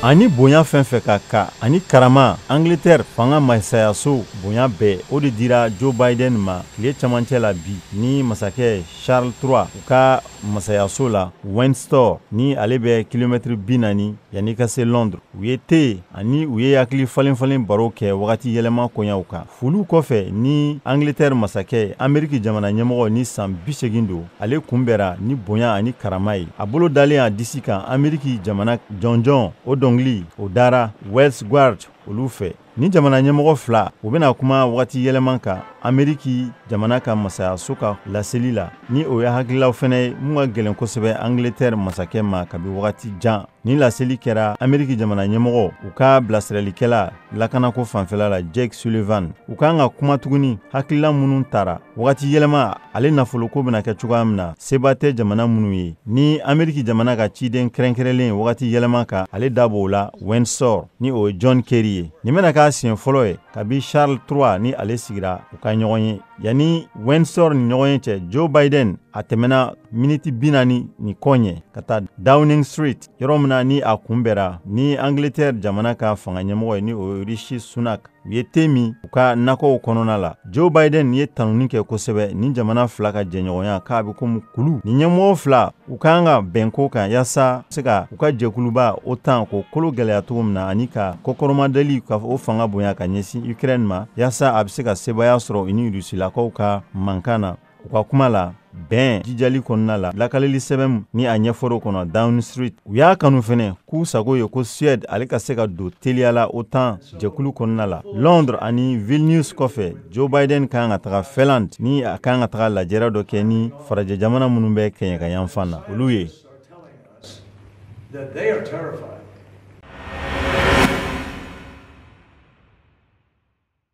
ani bonya fɛn fɛ ka ka ani karama Angleterre fanga masayaso bonya bɛɛ o de dira Joe Biden ma tile camancɛ la bi ni masakɛ Charles III u ka masayaso la Windsor ni ale bɛ kilomètre 40 yani ka se Londres. U ye te ani u ye hakili falen baro kɛ wagati yɛlɛma koɲaw kan. Fulu kɔfɛ ni Angleterre masakɛ Ameriki jamana ɲɛmɔgɔ ni san 80 don ale kunbɛra ni bonya ani karama ye. A bolo dalen a disi kan Ameriki jamana jɔnjɔn o dɔngili o dara Welsh Guard olu fɛ. Ni jamana ɲɛmɔgɔ fila u bɛna kuma wagati yɛlɛman kan Ameriki jamana ka masayaso ka laseli la ni o ye hakililaw fɛnɛ ye mun ka gɛlɛn kosɛbɛ Angleterre masakɛ ma kabi wagati jan. Ni laseli kɛra Ameriki jamana ɲɛmɔgɔ u ka bilasiralikɛla lakanako fanfɛla la Jake Sullivan u kan ka kuma tuguni hakilila minnu tara wagati yɛlɛma ale nafoloko bɛna kɛ cogoya min na seba tɛ jamana minnu ye. Ni Ameriki jamana ka ciden kɛrɛnkɛrɛnlen wagati yɛlɛma kan ale dab'o la Windsor ni o ye John Kerry ye. Nin bɛna k'a siɲɛ fɔlɔ ye kabi Charles III ni ale sigira u ka ɲɔgɔn ye. Yani Windsor ni ɲɔgɔn ye cɛ Joe Biden a tɛmɛna miniti 40 ni kɔ ɲɛ ka taa Downing Street yɔrɔ min na ni a kunbɛra ni Angleterre jamana ka fanga ɲɛmɔgɔ ye ni o ye Rishi Sunak. U ye te min u ka nakɔw kɔnɔna la. Joe Biden ye tanuni kɛ kosɛbɛ ni jamana fila ka jɛɲɔgɔnya k'a bɛ komi kulu. Ni ɲɛmɔgɔ fila u kan ka bɛnko kan yaasa se ka u ka jɛkuluba OTAN ko kolo gɛlɛya cogo min na ani ka kɔkɔrɔmadeli ka o fanga bonya ka ɲɛsin Ukraine ma yaasa a bɛ se ka sebaya sɔrɔ ni Rusilakaw ka mankan na. U ka kuma la bɛn jijali kɔnɔna la lakaleli sɛbɛn ni a ɲɛfɔro kɔnɔ Downing Street. U y'a kanu fɛnɛ k'u sago ye ko Suède ale ka se ka don teliya la OTAN jɛkulu kɔnɔna la. Londres ani Vilnius kɔfɛ Joe Biden kan ka taga Finland ni a kan ka taga lajɛrɛ dɔ kɛ ni farajɛ jamana minnu bɛ kɛɲɛ ka yan fan na olu ye. That they are terrified